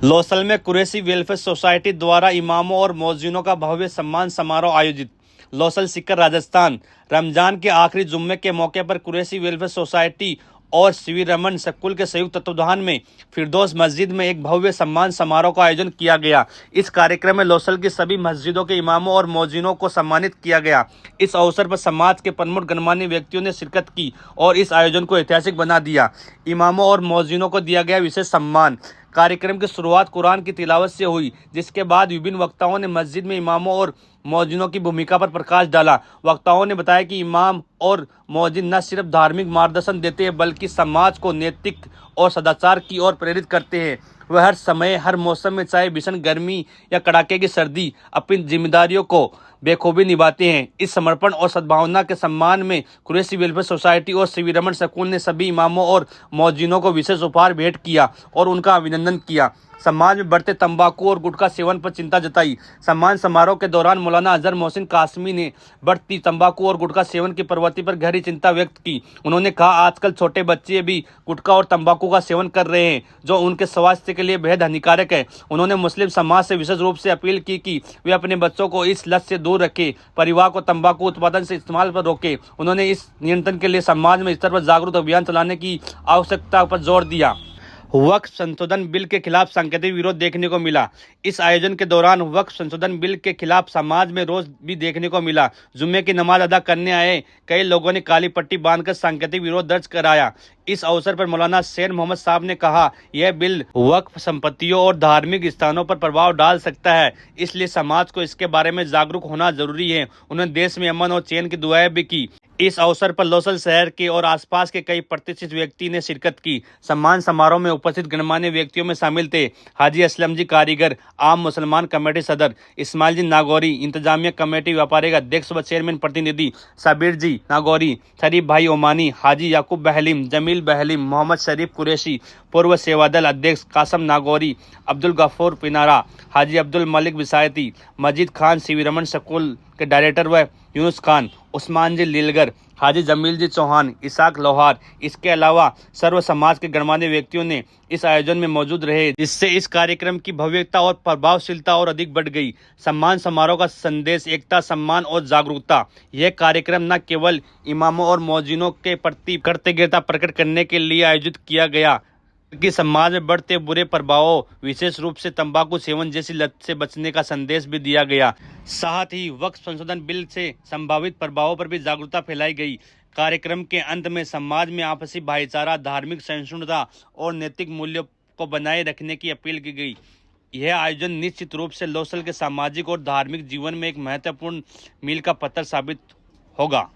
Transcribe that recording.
लोसल में Qureshi welfare society द्वारा इमामों और मौज़िनों का भव्य सम्मान समारोह आयोजित। लोसल सीकर राजस्थान। रमजान के आखिरी जुम्मे के मौके पर कुरैशी वेलफेयर सोसाइटी और श्री रमन स्कूल के संयुक्त तत्वाधान में फिरदौस मस्जिद में एक भव्य सम्मान समारोह का आयोजन किया गया। इस कार्यक्रम में लोसल की सभी मस्जिदों के इमामों और मौज़िनों को सम्मानित किया गया। इस अवसर पर समाज के प्रमुख गणमान्य व्यक्तियों ने शिरकत की और इस आयोजन को ऐतिहासिक बना दिया। इमामों और मौज़िनों को दिया गया विशेष सम्मान। कार्यक्रम की शुरुआत कुरान की तिलावत से हुई, जिसके बाद विभिन्न वक्ताओं ने मस्जिद में इमामों और मौज़िनों की भूमिका पर प्रकाश डाला। वक्ताओं ने बताया कि इमाम और मौज़िन न सिर्फ धार्मिक मार्गदर्शन देते हैं, बल्कि समाज को नैतिक और सदाचार की ओर प्रेरित करते हैं। वह हर समय, हर मौसम में, चाहे भीषण गर्मी या कड़ाके की सर्दी, अपनी जिम्मेदारियों को बेखूबी निभाते हैं। इस समर्पण और सद्भावना के सम्मान में कुरैशी वेलफेयर सोसाइटी और श्री रमन स्कूल ने सभी इमामों और मौज़िनों को विशेष उपहार भेंट किया और उनका अभिनंदन किया। समाज में बढ़ते तंबाकू और गुटखा सेवन पर चिंता जताई। सम्मान समारोह के दौरान मौलाना अजहर मोहसिन कासमी ने बढ़ती तंबाकू और गुटखा सेवन की प्रवृत्ति पर गहरी चिंता व्यक्त की। उन्होंने कहा, आजकल छोटे बच्चे भी गुटखा और तंबाकू का सेवन कर रहे हैं, जो उनके स्वास्थ्य के लिए बेहद हानिकारक है। उन्होंने मुस्लिम समाज से विशेष रूप से अपील की कि वे अपने बच्चों को इस लत से दूर रखें, परिवार को तंबाकू उत्पादन से इस्तेमाल पर रोकें। उन्होंने इस नियंत्रण के लिए समाज में स्तर पर जागरूकता अभियान चलाने की आवश्यकता पर जोर दिया। वक्फ संशोधन बिल के खिलाफ सांकेतिक विरोध देखने को मिला। इस आयोजन के दौरान वक्फ संशोधन बिल के खिलाफ समाज में रोष भी देखने को मिला। जुम्मे की नमाज अदा करने आए कई लोगों ने काली पट्टी बांधकर सांकेतिक विरोध दर्ज कराया। इस अवसर पर मौलाना शेर मोहम्मद साहब ने कहा, यह बिल वक्फ संपत्तियों और धार्मिक स्थानों पर प्रभाव डाल सकता है, इसलिए समाज को इसके बारे में जागरूक होना जरूरी है। उन्होंने देश में अमन और चैन की दुआएं भी की। इस अवसर पर लोसल शहर के और आसपास के कई प्रतिष्ठित व्यक्ति ने शिरकत की। सम्मान समारोह में उपस्थित गणमान्य व्यक्तियों में शामिल थे हाजी असलम जी कारीगर, आम मुसलमान कमेटी सदर, इस्माइल जी नागौरी, इंतजामिया कमेटी व्यापारी अध्यक्ष व चेयरमैन प्रतिनिधि साबिर जी नागौरी, शरीफ भाई ओमानी, हाजी याकूब बहलीम, जमील बहलीम, मोहम्मद शरीफ कुरैशी, पूर्व सेवादल अध्यक्ष कासम नागौरी, अब्दुल गफूर पिनारा, हाजी अब्दुल मलिक विसायती, मजीद खान, श्री रमन स्कूल के डायरेक्टर व यूनुस खान, उस्मान जी लीलगर, हाजी जमील जी चौहान, इसाक लोहार। इसके अलावा सर्व समाज के गणमान्य व्यक्तियों ने इस आयोजन में मौजूद रहे, जिससे इस कार्यक्रम की भव्यता और प्रभावशीलता और अधिक बढ़ गई। सम्मान समारोह का संदेश एकता, सम्मान और जागरूकता। यह कार्यक्रम न केवल इमामों और मौज़िनों के प्रति कृतज्ञता प्रकट करने के लिए आयोजित किया गया, कि समाज में बढ़ते बुरे प्रभावों, विशेष रूप से तंबाकू सेवन जैसी लत से बचने का संदेश भी दिया गया। साथ ही वक्फ संशोधन बिल से संभावित प्रभावों पर भी जागरूकता फैलाई गई। कार्यक्रम के अंत में समाज में आपसी भाईचारा, धार्मिक सहिष्णुता और नैतिक मूल्यों को बनाए रखने की अपील की गई। यह आयोजन निश्चित रूप से लोसल के सामाजिक और धार्मिक जीवन में एक महत्वपूर्ण मील का पत्थर साबित होगा।